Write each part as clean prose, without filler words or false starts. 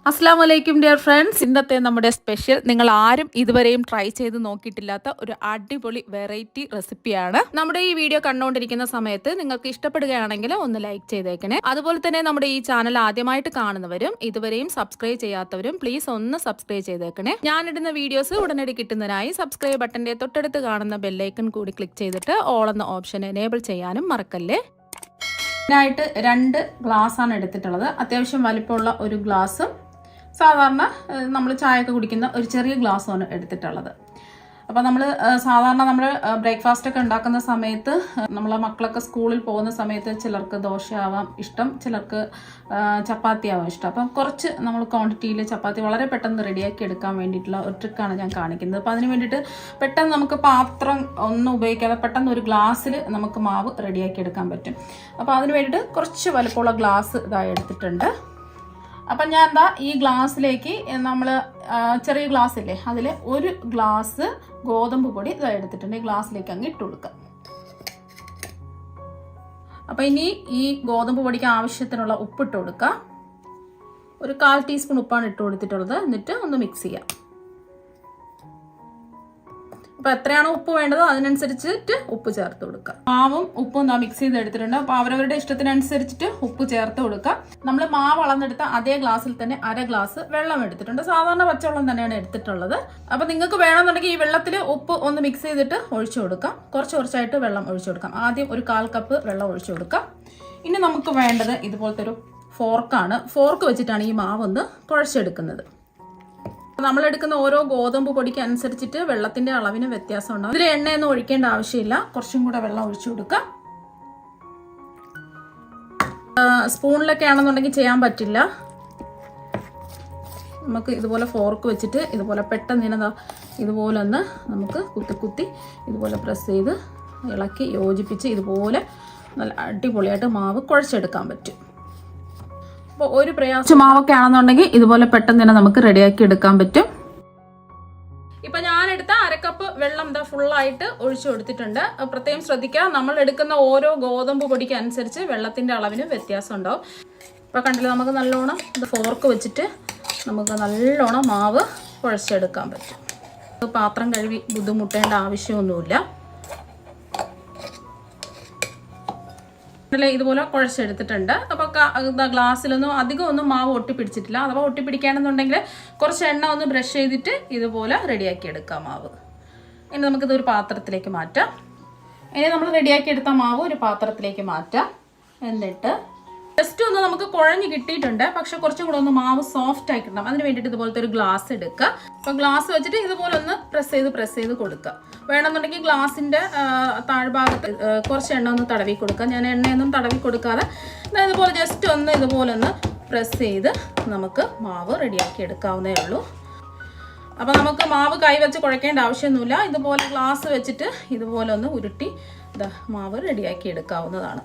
അസ്സാം വലൈക്കും dear friends. ഇന്നത്തെ നമ്മുടെ സ്പെഷ്യൽ നിങ്ങൾ ആരും ഇതുവരെയും ട്രൈ ചെയ്ത് നോക്കിയിട്ടില്ലാത്ത ഒരു അടിപൊളി വെറൈറ്റി റെസിപ്പിയാണ്. നമ്മുടെ ഈ വീഡിയോ കണ്ടുകൊണ്ടിരിക്കുന്ന സമയത്ത് നിങ്ങൾക്ക് ഇഷ്ടപ്പെടുകയാണെങ്കിൽ ഒന്ന് ലൈക്ക് ചെയ്തേക്കണേ. അതുപോലെ തന്നെ നമ്മുടെ ഈ ചാനൽ ആദ്യമായിട്ട് കാണുന്നവരും ഇതുവരെയും സബ്സ്ക്രൈബ് ചെയ്യാത്തവരും പ്ലീസ് ഒന്ന് സബ്സ്ക്രൈബ് ചെയ്തേക്കണേ. ഞാനിടുന്ന വീഡിയോസ് ഉടനടി കിട്ടുന്നതിനായി സബ്സ്ക്രൈബ് ബട്ടന്റെ തൊട്ടടുത്ത് കാണുന്ന ബെല്ലൈക്കൺ കൂടി ക്ലിക്ക് ചെയ്തിട്ട് ഓൾ എന്ന ഓപ്ഷൻ എനേബിൾ ചെയ്യാനും മറക്കല്ലേ. ഇതിനായിട്ട് 2 ഗ്ലാസ്സാണ് എടുത്തിട്ടുള്ളത്. അത്യാവശ്യം വലിപ്പമുള്ള ഒരു ഗ്ലാസ്സും സാധാരണ നമ്മൾ ചായയൊക്കെ കുടിക്കുന്ന ഒരു ചെറിയ ഗ്ലാസ്സുമാണ് എടുത്തിട്ടുള്ളത്. അപ്പോൾ നമ്മൾ സാധാരണ നമ്മൾ ബ്രേക്ക്ഫാസ്റ്റ് ഒക്കെ ഉണ്ടാക്കുന്ന സമയത്ത് നമ്മളെ മക്കളൊക്കെ സ്കൂളിൽ പോകുന്ന സമയത്ത് ചിലർക്ക് ദോശയാവാം ഇഷ്ടം, ചിലർക്ക് ചപ്പാത്തി ആവാം ഇഷ്ടം. അപ്പം കുറച്ച് നമ്മൾ ക്വാണ്ടിറ്റിയിൽ ചപ്പാത്തി വളരെ പെട്ടെന്ന് റെഡിയാക്കി എടുക്കാൻ വേണ്ടിയിട്ടുള്ള ഒരു ട്രിക്കാണ് ഞാൻ കാണിക്കുന്നത്. അപ്പോൾ അതിന് വേണ്ടിയിട്ട് പെട്ടെന്ന് നമുക്ക് പാത്രം ഒന്നും ഉപയോഗിക്കാതെ പെട്ടെന്ന് ഒരു ഗ്ലാസ്സിൽ നമുക്ക് മാവ് റെഡിയാക്കി എടുക്കാൻ പറ്റും. അപ്പോൾ അതിന് വേണ്ടിയിട്ട് കുറച്ച് വലുപ്പമുള്ള ഗ്ലാസ് ഇതായി എടുത്തിട്ടുണ്ട്. അപ്പം ഞാൻ എന്താ ഈ ഗ്ലാസ്സിലേക്ക് നമ്മൾ ചെറിയ ഗ്ലാസ് ഇല്ലേ അതിൽ 1 ഗ്ലാസ് ഗോതമ്പ് പൊടി ഇതായി എടുത്തിട്ടുണ്ട്. ഈ ഗ്ലാസ്സിലേക്ക് അങ്ങ് ഇട്ട് കൊടുക്കുക. അപ്പം ഇനി ഈ ഗോതമ്പ് പൊടിക്ക് ആവശ്യത്തിനുള്ള ഉപ്പിട്ട് കൊടുക്കുക. ഒരു 1/4 ടീസ്പൂൺ ഉപ്പാണ് ഇട്ട് കൊടുത്തിട്ടുള്ളത്. എന്നിട്ട് ഒന്ന് മിക്സ് ചെയ്യാം. അപ്പോൾ എത്രയാണോ ഉപ്പ് വേണ്ടത് അതിനനുസരിച്ചിട്ട് ഉപ്പ് ചേർത്ത് കൊടുക്കുക. മാവും ഉപ്പും മിക്സ് ചെയ്ത് എടുത്തിട്ടുണ്ട്. അപ്പോൾ അവരവരുടെ ഇഷ്ടത്തിനനുസരിച്ചിട്ട് ഉപ്പ് ചേർത്ത് കൊടുക്കുക. നമ്മൾ മാവ് അളന്നെടുത്ത അതേ ഗ്ലാസ്സിൽ തന്നെ 1/2 ഗ്ലാസ് വെള്ളം എടുത്തിട്ടുണ്ട്. സാധാരണ പച്ചവെള്ളം തന്നെയാണ് എടുത്തിട്ടുള്ളത്. അപ്പോൾ നിങ്ങൾക്ക് വേണമെന്നുണ്ടെങ്കിൽ ഈ വെള്ളത്തിൽ ഉപ്പ് ഒന്ന് മിക്സ് ചെയ്തിട്ട് ഒഴിച്ചു കൊടുക്കാം. കുറച്ചായിട്ട് വെള്ളം ഒഴിച്ചു കൊടുക്കാം. ആദ്യം ഒരു 1/4 കപ്പ് വെള്ളം ഒഴിച്ചു കൊടുക്കാം. ഇനി നമുക്ക് വേണ്ടത് ഇതുപോലത്തെ ഒരു ഫോർക്കാണ്. ഫോർക്ക് വെച്ചിട്ടാണ് ഈ മാവ് ഒന്ന് കുഴച്ചെടുക്കുന്നത്. നമ്മളെടുക്കുന്ന ഓരോ ഗോതമ്പ് പൊടിക്ക് അനുസരിച്ചിട്ട് വെള്ളത്തിന്റെ അളവിന് വ്യത്യാസം ഉണ്ടാവും. ഇതിൽ എണ്ണയൊന്നും ഒഴിക്കേണ്ട ആവശ്യമില്ല. കുറച്ചും കൂടെ വെള്ളം ഒഴിച്ചു കൊടുക്കാം. സ്പൂണിലൊക്കെ ആണെന്നുണ്ടെങ്കിൽ ചെയ്യാൻ പറ്റില്ല. നമുക്ക് ഇതുപോലെ ഫോർക്ക് വെച്ചിട്ട് ഇതുപോലെ പെട്ടെന്ന് ഇതുപോലെ ഒന്ന് നമുക്ക് കുത്തി ഇതുപോലെ പ്രസ് ചെയ്ത് ഇളക്കി യോജിപ്പിച്ച് ഇതുപോലെ നല്ല അടിപൊളിയായിട്ട് മാവ് കുഴച്ചെടുക്കാൻ പറ്റും. അപ്പോൾ ഒരു പ്രയാസം മാവൊക്കെ ആണെന്നുണ്ടെങ്കിൽ ഇതുപോലെ പെട്ടെന്ന് തന്നെ നമുക്ക് റെഡിയാക്കി എടുക്കാൻ പറ്റും. ഇപ്പൊ ഞാൻ എടുത്ത 1/2 കപ്പ് വെള്ളം ഫുള്ളായിട്ട് ഒഴിച്ചു കൊടുത്തിട്ടുണ്ട്. പ്രത്യേകം ശ്രദ്ധിക്കുക, നമ്മൾ എടുക്കുന്ന ഓരോ ഗോതമ്പ് പൊടിക്ക് അനുസരിച്ച് വെള്ളത്തിന്റെ അളവിന് വ്യത്യാസം ഉണ്ടാവും. ഇപ്പൊ കണ്ടില്ല, നമുക്ക് നല്ലോണം ഫോർക്ക് വെച്ചിട്ട് നമുക്ക് നല്ലോണം മാവ് കുഴച്ചെടുക്കാൻ പറ്റും. പാത്രം കഴുകി ബുദ്ധിമുട്ടേണ്ട ആവശ്യമൊന്നുമില്ല. ഇതുപോലെ കുഴച്ചെടുത്തിട്ടുണ്ട്. അപ്പോൾ ഗ്ലാസ്സിലൊന്നും അധികം ഒന്നും മാവ് ഒട്ടിപ്പിടിച്ചിട്ടില്ല. അഥവാ ഒട്ടിപ്പിടിക്കുകയാണെന്നുണ്ടെങ്കിൽ കുറച്ച് എണ്ണ ഒന്ന് ബ്രഷ് ചെയ്തിട്ട് ഇതുപോലെ റെഡിയാക്കി എടുക്കാം മാവ്. ഇനി നമുക്കിതൊരു പാത്രത്തിലേക്ക് മാറ്റാം. ഇനി നമ്മൾ റെഡിയാക്കി എടുത്ത മാവ് ഒരു പാത്രത്തിലേക്ക് മാറ്റാം. എന്നിട്ട് ജസ്റ്റ് ഒന്ന് നമുക്ക് കുഴഞ്ഞ് കിട്ടിയിട്ടുണ്ട്. പക്ഷെ കുറച്ചും കൂടെ ഒന്ന് മാവ് സോഫ്റ്റ് ആയി കിട്ടണം. അതിന് വേണ്ടിയിട്ട് ഇതുപോലത്തെ ഒരു ഗ്ലാസ് എടുക്കുക. അപ്പോൾ ഗ്ലാസ് വെച്ചിട്ട് ഇതുപോലെ ഒന്ന് പ്രസ് ചെയ്ത് കൊടുക്കുക. വേണമെന്നുണ്ടെങ്കിൽ ഗ്ലാസിന്റെ താഴ്ഭാഗത്ത് കുറച്ച് എണ്ണ ഒന്ന് തടവി കൊടുക്കുക. ഞാൻ എണ്ണയൊന്നും തടവി കൊടുക്കാതെ ഇതുപോലെ ജസ്റ്റ് ഒന്ന് ഇതുപോലെ ഒന്ന് പ്രസ് ചെയ്ത് നമുക്ക് മാവ് റെഡിയാക്കി എടുക്കാവുന്നേ ഉള്ളൂ. അപ്പോൾ നമുക്ക് മാവ് കൈ വെച്ച് കുഴക്കേണ്ട ആവശ്യമൊന്നുമില്ല. ഇതുപോലെ ഗ്ലാസ് വെച്ചിട്ട് ഇതുപോലെ ഒന്ന് ഉരുട്ടി മാവ് റെഡിയാക്കി എടുക്കാവുന്നതാണ്.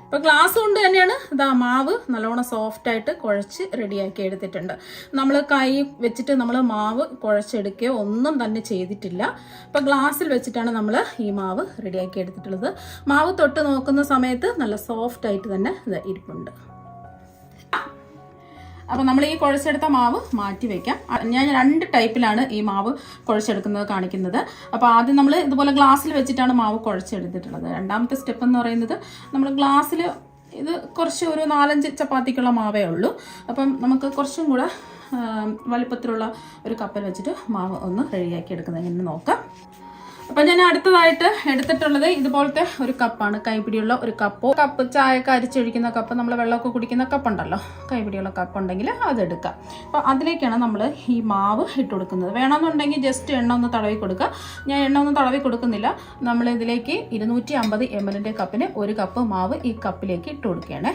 അപ്പോൾ ഗ്ലാസ് കൊണ്ട് തന്നെയാണ് മാവ് നല്ലോണം സോഫ്റ്റ് ആയിട്ട് കുഴച്ച് റെഡിയാക്കി എടുത്തിട്ടുണ്ട്. നമ്മൾ കൈ വെച്ചിട്ട് നമ്മൾ മാവ് കുഴച്ചെടുക്കുകയോ ഒന്നും തന്നെ ചെയ്തിട്ടില്ല. അപ്പോൾ ഗ്ലാസ്സിൽ വെച്ചിട്ടാണ് നമ്മൾ ഈ മാവ് റെഡിയാക്കി എടുത്തിട്ടുള്ളത്. മാവ് തൊട്ട് നോക്കുന്ന സമയത്ത് നല്ല സോഫ്റ്റ് ആയിട്ട് തന്നെ ഇരിപ്പുണ്ട്. അപ്പോൾ നമ്മൾ ഈ കുഴച്ചെടുത്ത മാവ് മാറ്റി വയ്ക്കാം. ഞാൻ 2 ടൈപ്പിലാണ് ഈ മാവ് കുഴച്ചെടുക്കുന്നത് കാണിക്കുന്നത്. അപ്പോൾ ആദ്യം നമ്മൾ ഇതുപോലെ ഗ്ലാസ്സിൽ വെച്ചിട്ടാണ് മാവ് കുഴച്ചെടുത്തിട്ടുള്ളത്. രണ്ടാമത്തെ സ്റ്റെപ്പ് എന്ന് പറയുന്നത് നമ്മൾ ഗ്ലാസ്സിൽ ഇത് കുറച്ച് ഒരു 4-5 ചപ്പാത്തിക്കുള്ള മാവേ ഉള്ളൂ. അപ്പം നമുക്ക് കുറച്ചും കൂടെ വലിപ്പത്തിലുള്ള ഒരു കപ്പിൽ വെച്ചിട്ട് മാവ് ഒന്ന് റെഡിയാക്കി എടുക്കുന്നത് എങ്ങനെ നോക്കാം. അപ്പം ഞാൻ അടുത്തതായിട്ട് എടുത്തിട്ടുള്ളത് ഇതുപോലത്തെ ഒരു കപ്പാണ്. കൈപിടിയുള്ള ഒരു കപ്പ് ചായയൊക്കെ അരിച്ചൊഴിക്കുന്ന കപ്പ്, നമ്മൾ വെള്ളമൊക്കെ കുടിക്കുന്ന കപ്പ് ഉണ്ടല്ലോ, കൈപിടിയുള്ള കപ്പ് ഉണ്ടെങ്കിൽ അതെടുക്കാം. അപ്പോൾ അതിലേക്കാണ് നമ്മൾ ഈ മാവ് ഇട്ട് കൊടുക്കുന്നത്. വേണമെന്നുണ്ടെങ്കിൽ ജസ്റ്റ് എണ്ണ ഒന്ന് തടവി കൊടുക്കുക. ഞാൻ എണ്ണ ഒന്നും തടവി കൊടുക്കുന്നില്ല. നമ്മൾ ഇതിലേക്ക് 250 ml കപ്പിന് 1 കപ്പ് മാവ് ഈ കപ്പിലേക്ക് ഇട്ട് കൊടുക്കുകയാണേ.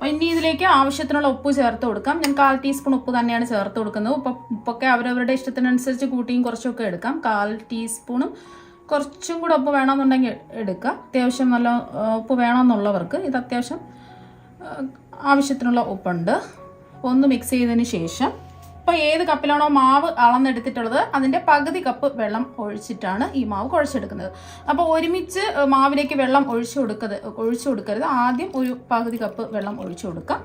ഇനി ഇതിലേക്ക് ആവശ്യത്തിനുള്ള ഉപ്പ് ചേർത്ത് കൊടുക്കാം. ഞാൻ 1/4 ടീസ്പൂൺ ഉപ്പ് തന്നെയാണ് ചേർത്ത് കൊടുക്കുന്നത്. ഉപ്പൊക്കെ അവരവരുടെ ഇഷ്ടത്തിനനുസരിച്ച് കൂട്ടിയും കുറച്ചൊക്കെ എടുക്കാം. 1/4 ടീസ്പൂണും കുറച്ചും കൂടെ ഉപ്പ് വേണമെന്നുണ്ടെങ്കിൽ എടുക്കുക. അത്യാവശ്യം നല്ല ഉപ്പ് വേണമെന്നുള്ളവർക്ക് ഇത് അത്യാവശ്യം ആവശ്യത്തിനുള്ള ഉപ്പുണ്ട്. ഒന്ന് മിക്സ് ചെയ്തതിന് ശേഷം അപ്പോൾ ഏത് കപ്പിലാണോ മാവ് അളന്നെടുത്തിട്ടുള്ളത് അതിൻ്റെ പകുതി കപ്പ് വെള്ളം ഒഴിച്ചിട്ടാണ് ഈ മാവ് കുഴച്ചെടുക്കുന്നത്. അപ്പോൾ ഒരുമിച്ച് മാവിലേക്ക് വെള്ളം ഒഴിച്ചു കൊടുക്കരുത്. ആദ്യം ഒരു പകുതി കപ്പ് വെള്ളം ഒഴിച്ചു കൊടുക്കാം.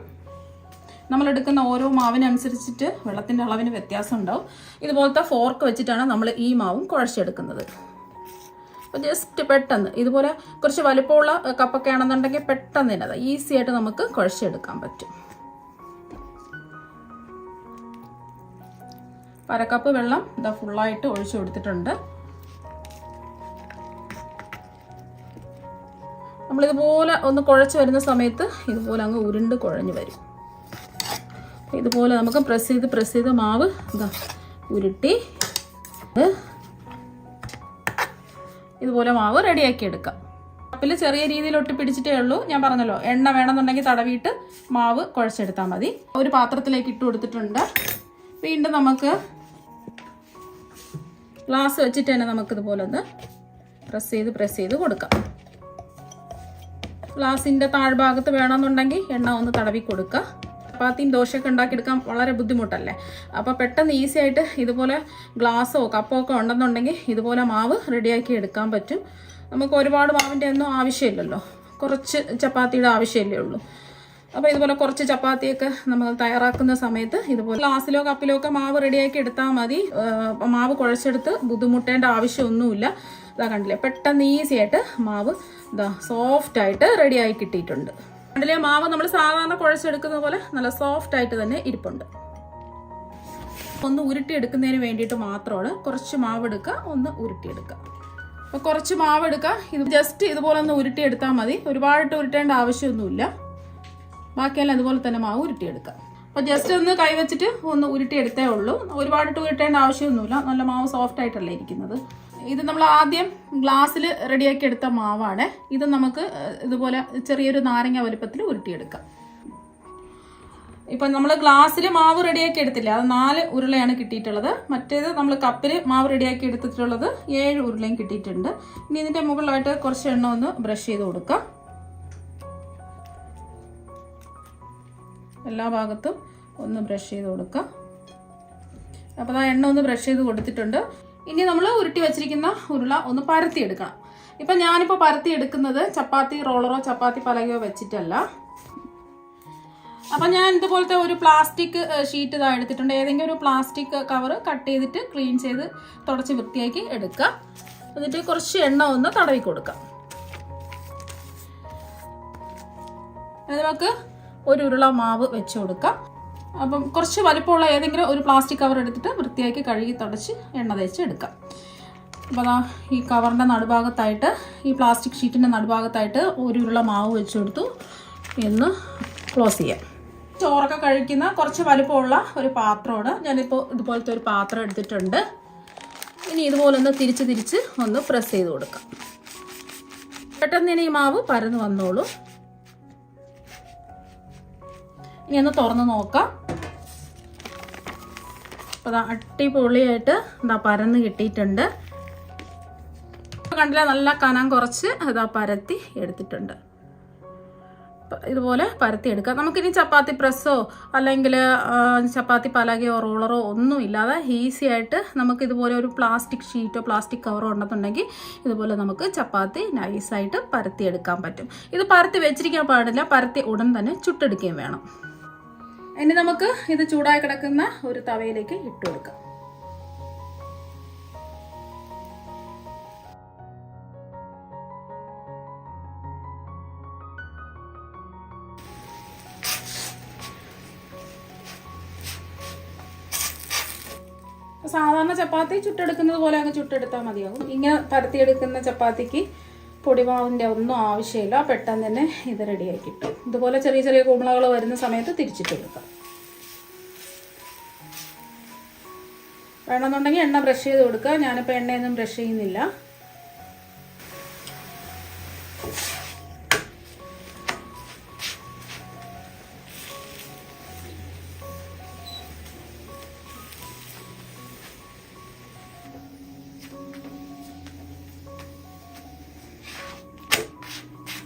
നമ്മളെടുക്കുന്ന ഓരോ മാവിനനുസരിച്ചിട്ട് വെള്ളത്തിൻ്റെ അളവിന് വ്യത്യാസം ഉണ്ടാവും. ഇതുപോലത്തെ ഫോർക്ക് വെച്ചിട്ടാണ് നമ്മൾ ഈ മാവും കുഴച്ചെടുക്കുന്നത്. അപ്പോൾ ജസ്റ്റ് പെട്ടെന്ന് ഇതുപോലെ കുറച്ച് വലിപ്പമുള്ള കപ്പൊക്കെ ആണെന്നുണ്ടെങ്കിൽ പെട്ടെന്ന് തന്നെ ഈസി ആയിട്ട് നമുക്ക് കുഴച്ചെടുക്കാൻ പറ്റും. അരക്കപ്പ് വെള്ളം ഇതാ ഫുള്ളായിട്ട് ഒഴിച്ചു കൊടുത്തിട്ടുണ്ട്. നമ്മളിതുപോലെ ഒന്ന് കുഴച്ച് വരുന്ന സമയത്ത് ഇതുപോലെ അങ്ങ് ഉരുണ്ട് കുഴഞ്ഞു വരും. ഇതുപോലെ നമുക്ക് പ്രസ് ചെയ്ത് മാവ് ഇതാ ഉരുട്ടി ഇതുപോലെ മാവ് റെഡിയാക്കി എടുക്കാം. കപ്പിൽ ചെറിയ രീതിയിൽ ഒട്ടി പിടിച്ചിട്ടേ ഉള്ളൂ. ഞാൻ പറഞ്ഞല്ലോ, എണ്ണ വേണമെന്നുണ്ടെങ്കിൽ തടവിയിട്ട് മാവ് കുഴച്ചെടുത്താൽ മതി. ഒരു പാത്രത്തിലേക്ക് ഇട്ട് കൊടുത്തിട്ടുണ്ട്. വീണ്ടും നമുക്ക് ഗ്ലാസ് വെച്ചിട്ട് തന്നെ നമുക്കിതുപോലെ ഒന്ന് പ്രസ് ചെയ്ത് കൊടുക്കാം. ഗ്ലാസിൻ്റെ താഴ്ഭാഗത്ത് വേണമെന്നുണ്ടെങ്കിൽ എണ്ണ ഒന്ന് തടവി കൊടുക്കുക. ചപ്പാത്തിയും ദോശയൊക്കെ ഉണ്ടാക്കിയെടുക്കാൻ വളരെ ബുദ്ധിമുട്ടല്ലേ. അപ്പോൾ പെട്ടെന്ന് ഈസി ആയിട്ട് ഇതുപോലെ ഗ്ലാസ്സോ കപ്പോ ഒക്കെ ഉണ്ടെന്നുണ്ടെങ്കിൽ ഇതുപോലെ മാവ് റെഡിയാക്കി എടുക്കാൻ പറ്റും. നമുക്ക് ഒരുപാട് മാവിൻ്റെ ഒന്നും ആവശ്യമില്ലല്ലോ, കുറച്ച് ചപ്പാത്തിയുടെ ആവശ്യമല്ലേ ഉള്ളൂ. അപ്പോൾ ഇതുപോലെ കുറച്ച് ചപ്പാത്തിയൊക്കെ നമ്മൾ തയ്യാറാക്കുന്ന സമയത്ത് ഇതുപോലെ ഗ്ലാസ്സിലോ കപ്പിലോ ഒക്കെ മാവ് റെഡിയാക്കി എടുത്താൽ മതി. മാവ് കുഴച്ചെടുത്ത് ബുദ്ധിമുട്ടേണ്ട ആവശ്യമൊന്നുമില്ല. ഇതാ കണ്ടില്ലേ, പെട്ടെന്ന് ഈസി ആയിട്ട് മാവ് ഇതാ സോഫ്റ്റായിട്ട് റെഡിയായി കിട്ടിയിട്ടുണ്ട്. കണ്ടില്ലേ, മാവ് നമ്മൾ സാധാരണ കുഴച്ചെടുക്കുന്ന പോലെ നല്ല സോഫ്റ്റ് ആയിട്ട് തന്നെ ഇരിപ്പുണ്ട്. ഒന്ന് ഉരുട്ടിയെടുക്കുന്നതിന് വേണ്ടിയിട്ട് മാത്രമാണ് കുറച്ച് മാവ് എടുക്കുക, ഒന്ന് ഉരുട്ടിയെടുക്കുക. അപ്പോൾ കുറച്ച് മാവ് എടുക്കുക, ഇത് ജസ്റ്റ് ഇതുപോലെ ഒന്ന് ഉരുട്ടിയെടുത്താൽ മതി. ഒരുപാടിട്ട് ഉരുട്ടേണ്ട ആവശ്യമൊന്നുമില്ല. ബാക്കിയെല്ലാം ഇതുപോലെ തന്നെ മാവ് ഉരുട്ടിയെടുക്കുക. അപ്പോൾ ജസ്റ്റ് ഒന്ന് കൈവച്ചിട്ട് ഒന്ന് ഉരുട്ടിയെടുത്തേ ഉള്ളൂ. ഒരുപാടിട്ട് ഉരുട്ടേണ്ട ആവശ്യമൊന്നുമില്ല. നല്ല മാവ് സോഫ്റ്റ് ആയിട്ടല്ലേ ഇരിക്കുന്നത്. ഇത് നമ്മൾ ആദ്യം ഗ്ലാസ്സിൽ റെഡിയാക്കി എടുത്ത മാവാണ്. ഇത് നമുക്ക് ഇതുപോലെ ചെറിയൊരു നാരങ്ങ വലുപ്പത്തിൽ ഉരുട്ടിയെടുക്കാം. ഇപ്പം നമ്മൾ ഗ്ലാസ്സിൽ മാവ് റെഡിയാക്കി എടുത്തില്ല, അത് 4 ഉരുളയാണ് കിട്ടിയിട്ടുള്ളത്. മറ്റേത് നമ്മൾ കപ്പിൽ മാവ് റെഡിയാക്കി എടുത്തിട്ടുള്ളത് 7 ഉരുളയും കിട്ടിയിട്ടുണ്ട്. ഇനി ഇതിൻ്റെ മുകളിലായിട്ട് കുറച്ച് എണ്ണ ഒന്ന് ബ്രഷ് ചെയ്ത് കൊടുക്കാം. എല്ലാ ഭാഗത്തും ഒന്ന് ബ്രഷ് ചെയ്ത് കൊടുക്കാം. അപ്പോൾ ആ എണ്ണ ഒന്ന് ബ്രഷ് ചെയ്ത് കൊടുത്തിട്ടുണ്ട്. ഇനി നമ്മൾ ഉരുട്ടി വെച്ചിരിക്കുന്ന ഉരുള ഒന്ന് പരത്തിയെടുക്കണം. ഇപ്പം ഞാനിപ്പോൾ പരത്തിയെടുക്കുന്നത് ചപ്പാത്തി റോളറോ ചപ്പാത്തി പലകയോ വെച്ചിട്ടല്ല. അപ്പം ഞാൻ ഇതുപോലത്തെ ഒരു പ്ലാസ്റ്റിക് ഷീറ്റ് ഇതാ എടുത്തിട്ടുണ്ട്. ഏതെങ്കിലും ഒരു പ്ലാസ്റ്റിക് കവർ കട്ട് ചെയ്തിട്ട് ക്ലീൻ ചെയ്ത് തുടച്ച് വൃത്തിയാക്കി എടുക്കുക. എന്നിട്ട് കുറച്ച് എണ്ണ ഒന്ന് തടവി കൊടുക്കാം. നമുക്ക് ഒരു ഉരുള മാവ് വെച്ച് കൊടുക്കാം. അപ്പം കുറച്ച് വലിപ്പമുള്ള ഏതെങ്കിലും ഒരു പ്ലാസ്റ്റിക് കവർ എടുത്തിട്ട് വൃത്തിയാക്കി കഴുകി തുടച്ച് എണ്ണ തേച്ച് എടുക്കാം. അപ്പോൾ ഈ കവറിൻ്റെ നടുഭാഗത്തായിട്ട്, ഈ പ്ലാസ്റ്റിക് ഷീറ്റിൻ്റെ നടുഭാഗത്തായിട്ട് ഒരു ഉരുള മാവ് വെച്ച് കൊടുത്തു. എന്ന് ക്ലോസ് ചെയ്യാം. ചോറൊക്കെ കഴിക്കുന്ന കുറച്ച് വലിപ്പമുള്ള ഒരു പാത്രമാണ്. ഞാനിപ്പോൾ ഇതുപോലത്തെ ഒരു പാത്രം എടുത്തിട്ടുണ്ട്. ഇനി ഇതുപോലെ ഒന്ന് തിരിച്ച് ഒന്ന് പ്രസ് ചെയ്ത് കൊടുക്കാം. പെട്ടെന്ന് തന്നെ ഈ മാവ് പരന്ന് വന്നോളൂ. ഇനി ഒന്ന് തുറന്ന് നോക്കാം. അപ്പോൾ അടിപൊളിയായിട്ട് ഇതാ പരന്ന് കിട്ടിയിട്ടുണ്ട്. കണ്ടില്ല, നല്ല കനം കുറച്ച് ഇതാ പരത്തി എടുത്തിട്ടുണ്ട്. ഇതുപോലെ പരത്തി എടുക്കാം. നമുക്കിനി ചപ്പാത്തി പ്രസ്സോ അല്ലെങ്കിൽ ചപ്പാത്തി പലകയോ റോളറോ ഒന്നും ഇല്ലാതെ ഈസി ആയിട്ട് നമുക്ക് ഇതുപോലെ ഒരു പ്ലാസ്റ്റിക് ഷീറ്റോ പ്ലാസ്റ്റിക് കവറോ ഉണ്ടെന്നുണ്ടെങ്കിൽ ഇതുപോലെ നമുക്ക് ചപ്പാത്തി നൈസായിട്ട് പരത്തി എടുക്കാൻ പറ്റും. ഇത് പരത്തി വെച്ചിരിക്കാൻ പാടില്ല, പരത്തി ഉടൻ തന്നെ ചുട്ടെടുക്കുകയും വേണം. ഇനി നമുക്ക് ഇത് ചൂടായി കിടക്കുന്ന ഒരു തവയിലേക്ക് ഇട്ട് കൊടുക്കാം. സാധാരണ ചപ്പാത്തി ചുട്ടെടുക്കുന്നത് പോലെ അങ്ങ് ചുട്ടെടുത്താൽ മതിയാകും. ഇങ്ങനെ പരത്തിയെടുക്കുന്ന ചപ്പാത്തിക്ക് പൊടിമാവിൻ്റെ ഒന്നും ആവശ്യമില്ല. പെട്ടെന്ന് തന്നെ ഇത് റെഡിയാക്കി കിട്ടും. ഇതുപോലെ ചെറിയ ചെറിയ കുമ്പളകൾ വരുന്ന സമയത്ത് തിരിച്ചിട്ട് കൊടുക്കാം. വേണമെന്നുണ്ടെങ്കിൽ എണ്ണ ബ്രഷ് ചെയ്ത് കൊടുക്കുക. ഞാനിപ്പോൾ എണ്ണയൊന്നും ബ്രഷ് ചെയ്യുന്നില്ല.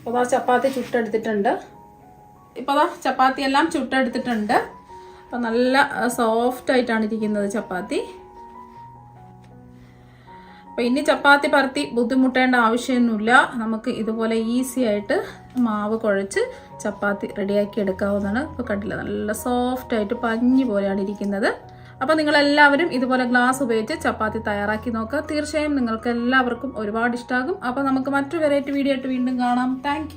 അപ്പോൾ ചപ്പാത്തി ചുട്ടെടുത്തിട്ടുണ്ട്. ഇപ്പോൾ ചപ്പാത്തി എല്ലാം ചുട്ടെടുത്തിട്ടുണ്ട്. അപ്പം നല്ല സോഫ്റ്റ് ആയിട്ടാണ് ഇരിക്കുന്നത് ചപ്പാത്തി. അപ്പം ഇനി ചപ്പാത്തി പരത്തി ബുദ്ധിമുട്ടേണ്ട ആവശ്യമൊന്നുമില്ല. നമുക്ക് ഇതുപോലെ ഈസി ആയിട്ട് മാവ് കുഴച്ച് ചപ്പാത്തി റെഡിയാക്കി എടുക്കാവുന്നതാണ്. ഇപ്പോൾ കണ്ടില്ല, നല്ല സോഫ്റ്റ് ആയിട്ട് പഞ്ഞി പോലെയാണ് ഇരിക്കുന്നത്. അപ്പോൾ നിങ്ങളെല്ലാവരും ഇതുപോലെ ഗ്ലാസ് ഉപയോഗിച്ച് ചപ്പാത്തി തയ്യാറാക്കി നോക്കുക. തീർച്ചയായും നിങ്ങൾക്ക് എല്ലാവർക്കും ഒരുപാട് ഇഷ്ടമാകും. അപ്പോൾ നമുക്ക് മറ്റൊരു വെറൈറ്റി വീഡിയോ ആയിട്ട് വീണ്ടും കാണാം. താങ്ക്